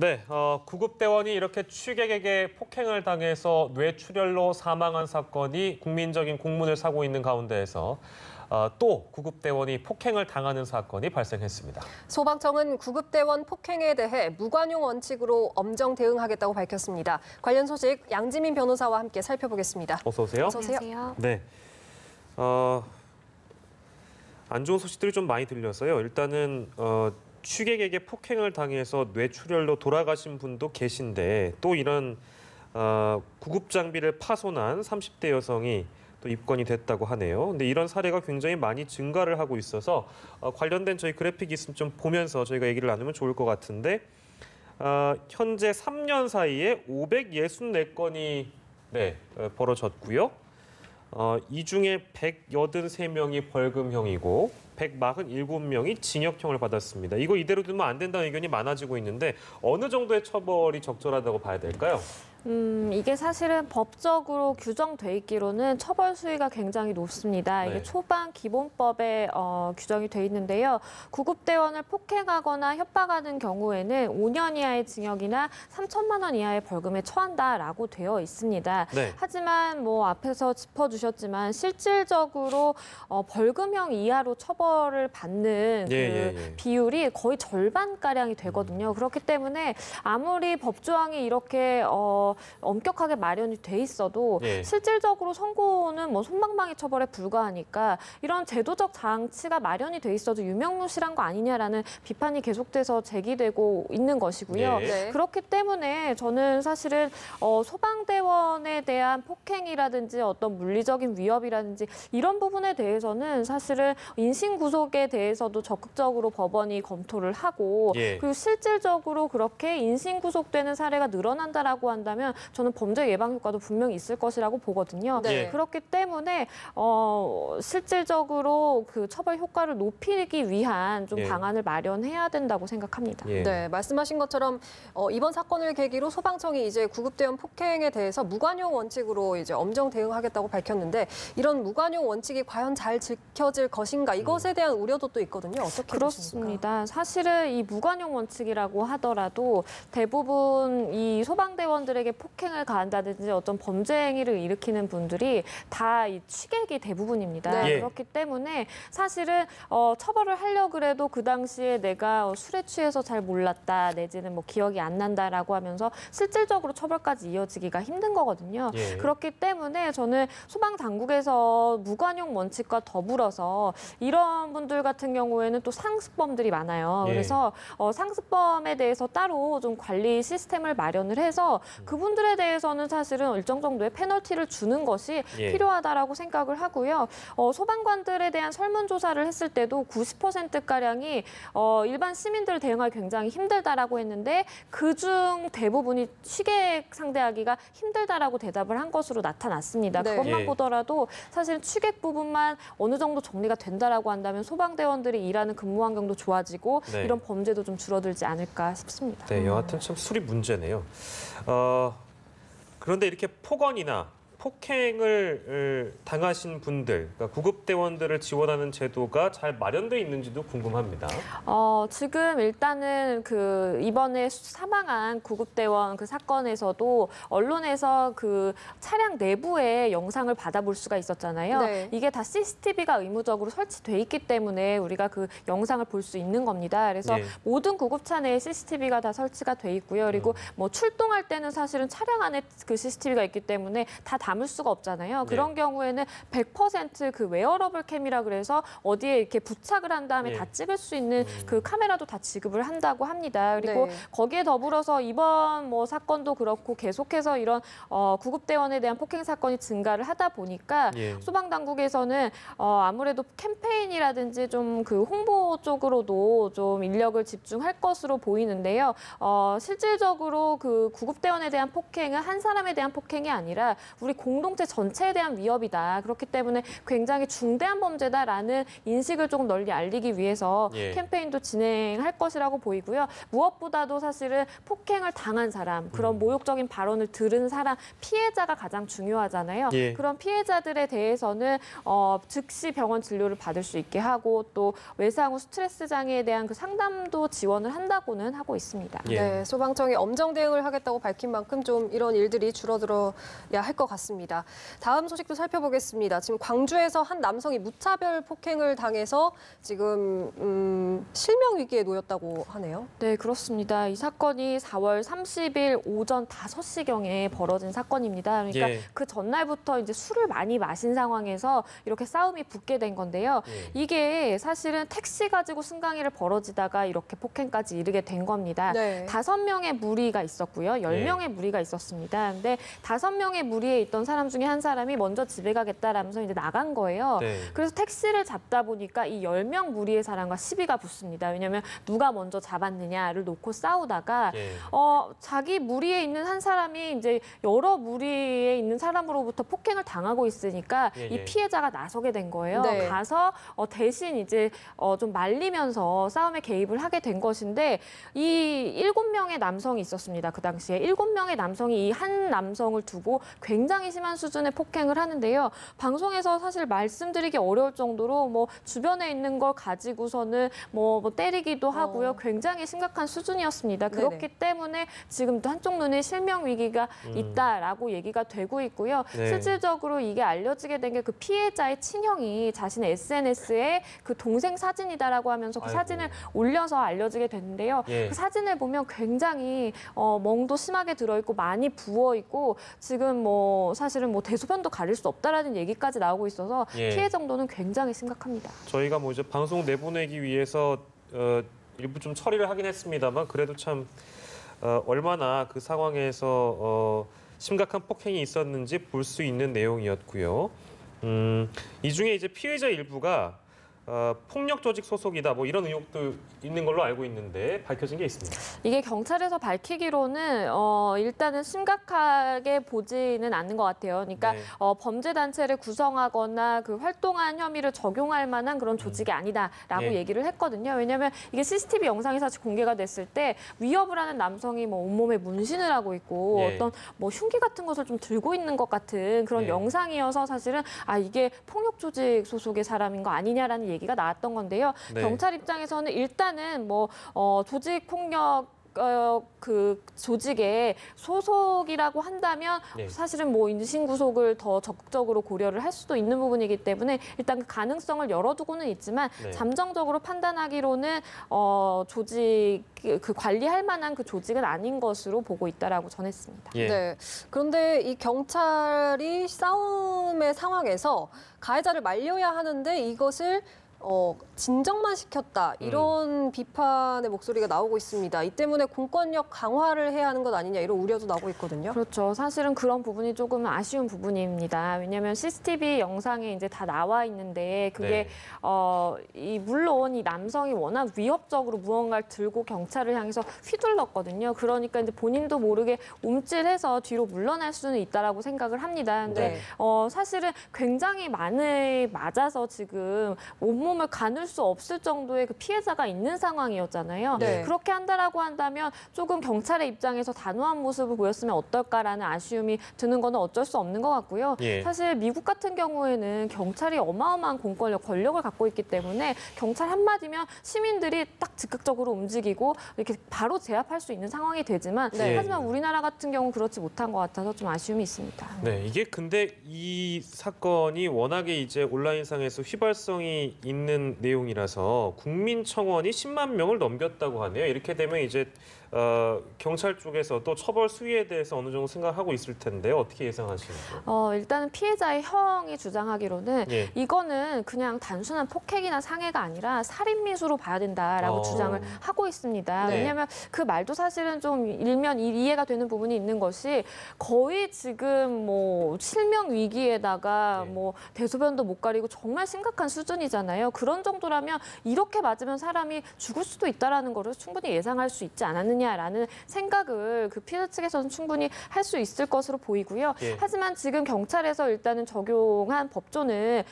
네, 구급대원이 이렇게 취객에게 폭행을 당해서 뇌출혈로 사망한 사건이 국민적인 공분을 사고 있는 가운데에서 또 구급대원이 폭행을 당하는 사건이 발생했습니다. 소방청은 구급대원 폭행에 대해 무관용 원칙으로 엄정 대응하겠다고 밝혔습니다. 관련 소식 양지민 변호사와 함께 살펴보겠습니다. 어서 오세요. 어서 오세요. 안녕하세요. 네, 안 좋은 소식들이 좀 많이 들려서요. 일단은 취객에게 폭행을 당해서 뇌출혈로 돌아가신 분도 계신데 또 이런 구급 장비를 파손한 30대 여성이 또 입건이 됐다고 하네요. 근데 이런 사례가 굉장히 많이 증가를 하고 있어서 관련된 저희 그래픽이 있으면 좀 보면서 저희가 얘기를 나누면 좋을 것 같은데 현재 3년 사이에 564건이 벌어졌고요. 이 중에 183명이 벌금형이고 147명이 징역형을 받았습니다. 이거 이대로 두면 안 된다는 의견이 많아지고 있는데 어느 정도의 처벌이 적절하다고 봐야 될까요? 이게 사실은 법적으로 규정돼 있기로는 처벌 수위가 굉장히 높습니다. 이게 네. 초반 기본법에 규정이 돼 있는데요. 구급대원을 폭행하거나 협박하는 경우에는 5년 이하의 징역이나 3천만 원 이하의 벌금에 처한다라고 되어 있습니다. 네. 하지만 뭐 앞에서 짚어주셨지만 실질적으로 벌금형 이하로 처벌을 받는 그 비율이 거의 절반가량이 되거든요. 그렇기 때문에 아무리 법조항이 이렇게 엄격하게 마련이 돼 있어도 실질적으로 선고는 뭐 솜방망이 처벌에 불과하니까 이런 제도적 장치가 마련이 돼 있어도 유명무실한 거 아니냐라는 비판이 계속돼서 제기되고 있는 것이고요. 네. 그렇기 때문에 저는 사실은 소방대원에 대한 폭행이라든지 어떤 물리적인 위협이라든지 이런 부분에 대해서는 사실은 인신구속에 대해서도 적극적으로 법원이 검토를 하고 그리고 실질적으로 그렇게 인신구속되는 사례가 늘어난다라고 한다면 저는 범죄 예방 효과도 분명히 있을 것이라고 보거든요. 네. 그렇기 때문에 실질적으로 그 처벌 효과를 높이기 위한 좀 방안을 마련해야 된다고 생각합니다. 네, 말씀하신 것처럼 이번 사건을 계기로 소방청이 이제 구급대원 폭행에 대해서 무관용 원칙으로 이제 엄정 대응하겠다고 밝혔는데 이런 무관용 원칙이 과연 잘 지켜질 것인가 이것에 대한 우려도 또 있거든요. 어떻게 보십니까? 그렇습니다. 사실은 이 무관용 원칙이라고 하더라도 대부분 이 소방대원들에게 폭행을 가한다든지 어떤 범죄 행위를 일으키는 분들이 다 이 취객이 대부분입니다. 그렇기 때문에 사실은 처벌을 하려고 그래도 그 당시에 내가 술에 취해서 잘 몰랐다 내지는 뭐 기억이 안 난다라고 하면서 실질적으로 처벌까지 이어지기가 힘든 거거든요. 그렇기 때문에 저는 소방 당국에서 무관용 원칙과 더불어서 이런 분들 같은 경우에는 또 상습범들이 많아요. 그래서 상습범에 대해서 따로 좀 관리 시스템을 마련을 해서 그분들에 대해서는 사실은 일정 정도의 페널티를 주는 것이 필요하다라고 생각을 하고요. 소방관들에 대한 설문조사를 했을 때도 90%가량이 일반 시민들을 대응하기 굉장히 힘들다라고 했는데 그중 대부분이 취객 상대하기가 힘들다라고 대답을 한 것으로 나타났습니다. 그것만 보더라도 사실은 취객 부분만 어느 정도 정리가 된다라고 한다면 소방대원들이 일하는 근무 환경도 좋아지고 이런 범죄도 좀 줄어들지 않을까 싶습니다. 네, 여하튼 참 술이 문제네요. 그런데 이렇게 폭언이나 폭행을 당하신 분들, 그러니까 구급대원들을 지원하는 제도가 잘 마련돼 있는지도 궁금합니다. 지금 일단은 그 이번에 사망한 구급대원 그 사건에서도 언론에서 그 차량 내부의 영상을 받아볼 수가 있었잖아요. 이게 다 CCTV가 의무적으로 설치돼 있기 때문에 우리가 그 영상을 볼 수 있는 겁니다. 그래서 모든 구급차 내에 CCTV가 다 설치가 돼 있고요. 그리고 뭐 출동할 때는 사실은 차량 안에 그 CCTV가 있기 때문에 다 담을 수가 없잖아요. 그런 경우에는 100% 그 웨어러블 캠이라 그래서 어디에 이렇게 부착을 한 다음에 다 찍을 수 있는 그 카메라도 다 지급을 한다고 합니다. 그리고 거기에 더불어서 이번 뭐 사건도 그렇고 계속해서 이런 구급대원에 대한 폭행 사건이 증가를 하다 보니까 소방당국에서는 아무래도 캠페인이라든지 좀 그 홍보 쪽으로도 좀 인력을 집중할 것으로 보이는데요. 실질적으로 그 구급대원에 대한 폭행은 한 사람에 대한 폭행이 아니라 우리 공동체 전체에 대한 위협이다. 그렇기 때문에 굉장히 중대한 범죄다라는 인식을 조금 널리 알리기 위해서 예. 캠페인도 진행할 것이라고 보이고요. 무엇보다도 사실은 폭행을 당한 사람, 그런 모욕적인 발언을 들은 사람, 피해자가 가장 중요하잖아요. 예. 그런 피해자들에 대해서는 즉시 병원 진료를 받을 수 있게 하고 또 외상 후 스트레스 장애에 대한 그 상담도 지원을 한다고는 하고 있습니다. 예. 네, 소방청이 엄정 대응을 하겠다고 밝힌 만큼 좀 이런 일들이 줄어들어야 할 것 같습니다. 다음 소식도 살펴보겠습니다. 지금 광주에서 한 남성이 무차별 폭행을 당해서 지금 실명 위기에 놓였다고 하네요. 네, 그렇습니다. 이 사건이 4월 30일 오전 5시경에 벌어진 사건입니다. 그러니까 예. 그 전날부터 이제 술을 많이 마신 상황에서 이렇게 싸움이 붙게 된 건데요. 예. 이게 사실은 택시 가지고 승강이를 벌어지다가 이렇게 폭행까지 이르게 된 겁니다. 네. 5명의 무리가 있었고요. 10명의 무리가 있었습니다. 근데 5명의 무리에 있던 사람 중에 한 사람이 먼저 집에 가겠다라면서 이제 나간 거예요. 네. 그래서 택시를 잡다 보니까 이 10명 무리의 사람과 시비가 붙습니다. 왜냐하면 누가 먼저 잡았느냐를 놓고 싸우다가 예. 자기 무리에 있는 한 사람이 이제 여러 무리에 있는 사람으로부터 폭행을 당하고 있으니까 예, 예. 이 피해자가 나서게 된 거예요. 네. 가서 대신 이제 좀 말리면서 싸움에 개입을 하게 된 것인데 이 7명의 남성이 있었습니다. 그 당시에 7명의 남성이 이 한 남성을 두고 굉장히 심한 수준의 폭행을 하는데요. 방송에서 사실 말씀드리기 어려울 정도로 뭐 주변에 있는 걸 가지고서는 뭐 때리기도 하고요. 굉장히 심각한 수준이었습니다. 네네. 그렇기 때문에 지금도 한쪽 눈에 실명 위기가 있다라고 얘기가 되고 있고요. 네. 실질적으로 이게 알려지게 된 게 그 피해자의 친형이 자신의 SNS에 그 동생 사진이다라고 하면서 그 아이고. 사진을 올려서 알려지게 됐는데요. 예. 그 사진을 보면 굉장히 멍도 심하게 들어있고 많이 부어있고 지금 뭐 사실은 뭐 대소변도 가릴 수 없다라는 얘기까지 나오고 있어서 예. 피해 정도는 굉장히 심각합니다. 저희가 뭐 이제 방송 내보내기 위해서 일부 좀 처리를 하긴 했습니다만 그래도 참 얼마나 그 상황에서 심각한 폭행이 있었는지 볼 수 있는 내용이었고요. 이 중에 이제 피해자 일부가 폭력 조직 소속이다 뭐 이런 의혹도 있는 걸로 알고 있는데 밝혀진 게 있습니다. 이게 경찰에서 밝히기로는 일단은 심각하게 보지는 않는 것 같아요. 그러니까 네. 범죄 단체를 구성하거나 그 활동한 혐의를 적용할 만한 그런 조직이 아니다라고 예. 얘기를 했거든요. 왜냐하면 이게 CCTV 영상이 사실 공개가 됐을 때 위협을 하는 남성이 뭐 온몸에 문신을 하고 있고 예. 어떤 뭐 흉기 같은 것을 좀 들고 있는 것 같은 그런 예. 영상이어서 사실은 이게 폭력 조직 소속의 사람인 거 아니냐라는 얘기가 나왔던 건데요. 네. 경찰 입장에서는 일단은 뭐 조직 폭력 그 조직의 소속이라고 한다면 네. 사실은 뭐 인신 구속을 더 적극적으로 고려를 할 수도 있는 부분이기 때문에 일단 그 가능성을 열어두고는 있지만 네. 잠정적으로 판단하기로는 조직 그 관리할 만한 그 조직은 아닌 것으로 보고 있다라고 전했습니다. 예. 네. 그런데 이 경찰이 싸움의 상황에서 가해자를 말려야 하는데 이것을 진정만 시켰다 이런 비판의 목소리가 나오고 있습니다. 이 때문에 공권력 강화를 해야 하는 것 아니냐 이런 우려도 나오고 있거든요. 그렇죠. 사실은 그런 부분이 조금 아쉬운 부분입니다. 왜냐하면 CCTV 영상에 이제 다 나와 있는데 그게 물론 이 남성이 워낙 위협적으로 무언가를 들고 경찰을 향해서 휘둘렀거든요. 그러니까 이제 본인도 모르게 움찔해서 뒤로 물러날 수는 있다라고 생각을 합니다. 근데 네. 사실은 굉장히 많이 맞아서 지금 온몸을 가눌 수 없을 정도의 그 피해자가 있는 상황이었잖아요. 네. 그렇게 한다라고 한다면 조금 경찰의 입장에서 단호한 모습을 보였으면 어떨까라는 아쉬움이 드는 거는 어쩔 수 없는 것 같고요. 예. 사실 미국 같은 경우에는 경찰이 어마어마한 권력을 갖고 있기 때문에 경찰 한마디면 시민들이 딱 즉각적으로 움직이고 이렇게 바로 제압할 수 있는 상황이 되지만 네. 하지만 우리나라 같은 경우 그렇지 못한 것 같아서 좀 아쉬움이 있습니다. 네, 이게 근데 이 사건이 워낙에 이제 온라인상에서 휘발성이 있는 내용이라서 국민청원이 10만 명을 넘겼다고 하네요. 이렇게 되면 이제 경찰 쪽에서도 처벌 수위에 대해서 어느 정도 생각하고 있을 텐데 어떻게 예상하시나요? 일단은 피해자의 형이 주장하기로는 예. 이거는 그냥 단순한 폭행이나 상해가 아니라 살인미수로 봐야 된다라고 주장을 하고 있습니다. 네. 왜냐하면 그 말도 사실은 좀 일면 이해가 되는 부분이 있는 것이 거의 지금 뭐 실명 위기에다가 네. 뭐 대소변도 못 가리고 정말 심각한 수준이잖아요. 그런 정도라면 이렇게 맞으면 사람이 죽을 수도 있다라는 거를 충분히 예상할 수 있지 않았느냐. 않느냐라는 생각을 그 피해자 측에서는 충분히 할 수 있을 것으로 보이고요. 예. 하지만 지금 경찰에서 일단은 적용한 법조는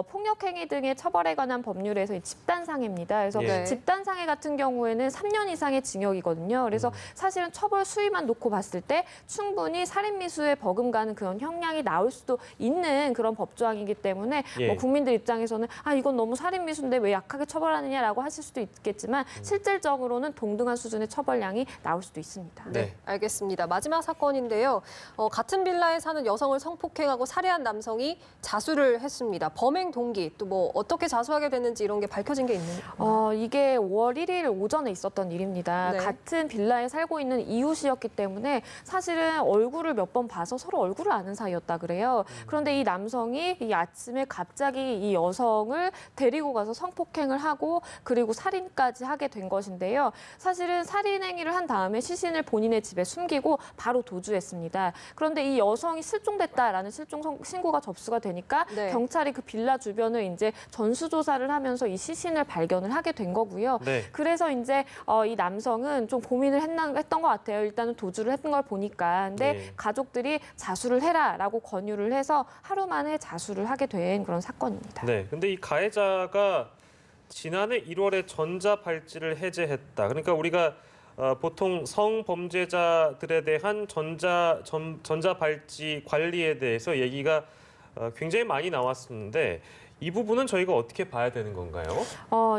폭력행위 등의 처벌에 관한 법률에서 이 집단상해입니다. 그래서 예. 집단상해 같은 경우에는 3년 이상의 징역이거든요. 그래서 사실은 처벌 수위만 놓고 봤을 때 충분히 살인미수에 버금가는 그런 형량이 나올 수도 있는 그런 법조항이기 때문에 예. 뭐 국민들 입장에서는 이건 너무 살인미수인데 왜 약하게 처벌하느냐라고 하실 수도 있겠지만 실질적으로는 동등한 수준의 처벌량이 나올 수도 있습니다. 네. 알겠습니다. 마지막 사건인데요. 같은 빌라에 사는 여성을 성폭행하고 살해한 남성이 자수를 했습니다. 범행 동기 또 뭐 어떻게 자수하게 됐는지 이런 게 밝혀진 게 있나요? 이게 5월 1일 오전에 있었던 일입니다. 네. 같은 빌라에 살고 있는 이웃이었기 때문에 사실은 얼굴을 몇 번 봐서 서로 얼굴을 아는 사이였다 그래요. 그런데 이 남성이 이 아침에 갑자기 이 여성을 데리고 가서 성폭행을 하고 그리고 살인까지 하게 된 것인데요. 사실은 살인 행위를 한 다음에 시신을 본인의 집에 숨기고 바로 도주했습니다. 그런데 이 여성이 실종됐다라는 실종 신고가 접수가 되니까 네. 경찰이 그 빌라 주변을 이제 전수조사를 하면서 이 시신을 발견을 하게 된 거고요. 네. 그래서 이제 이 남성은 좀 고민을 했던 것 같아요. 일단은 도주를 했던 걸 보니까. 근데 네. 가족들이 자수를 해라라고 권유를 해서 하루 만에 자수를 하게 된 그런 사건입니다. 네. 근데 이 가해자가 지난해 1월에 전자발찌를 해제했다. 그러니까 우리가 보통 성범죄자들에 대한 전자발찌 관리에 대해서 얘기가 굉장히 많이 나왔었는데 이 부분은 저희가 어떻게 봐야 되는 건가요?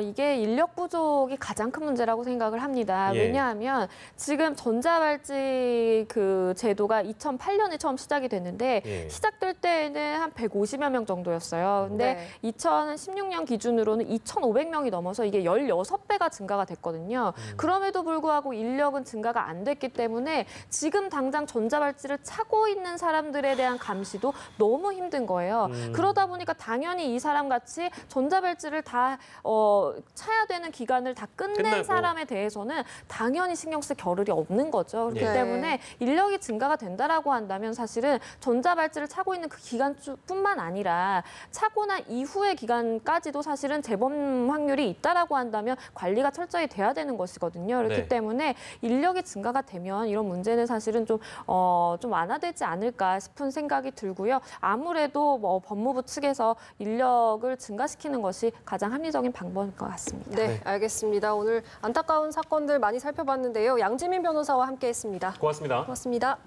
이게 인력 부족이 가장 큰 문제라고 생각을 합니다. 예. 왜냐하면 지금 전자발찌 그 제도가 2008년에 처음 시작이 됐는데 예. 시작될 때는 한 150여 명 정도였어요. 근데 네. 2016년 기준으로는 2,500명이 넘어서 이게 16배가 증가가 됐거든요. 그럼에도 불구하고 인력은 증가가 안 됐기 때문에 지금 당장 전자발찌를 차고 있는 사람들에 대한 감시도 너무 힘든 거예요. 그러다 보니까 당연히 이 사람 같이 전자발찌를 다 차야 되는 기간을 다 끝낸 끝나고. 사람에 대해서는 당연히 신경 쓸 겨를이 없는 거죠. 그렇기 예. 때문에 인력이 증가가 된다라고 한다면 사실은 전자발찌를 차고 있는 그 기간뿐만 아니라 차고 난 이후의 기간까지도 사실은 재범 확률이 있다라고 한다면 관리가 철저히 돼야 되는 것이거든요. 그렇기 네. 때문에 인력이 증가가 되면 이런 문제는 사실은 좀 완화되지 않을까 싶은 생각이 들고요. 아무래도 뭐 법무부 측에서 인력을 증가시키는 것이 가장 합리적인 방법일 것 같습니다. 네, 네. 알겠습니다. 오늘 안타까운 사건들 많이 살펴봤는데요. 양지민 변호사와 함께했습니다. 고맙습니다. 고맙습니다.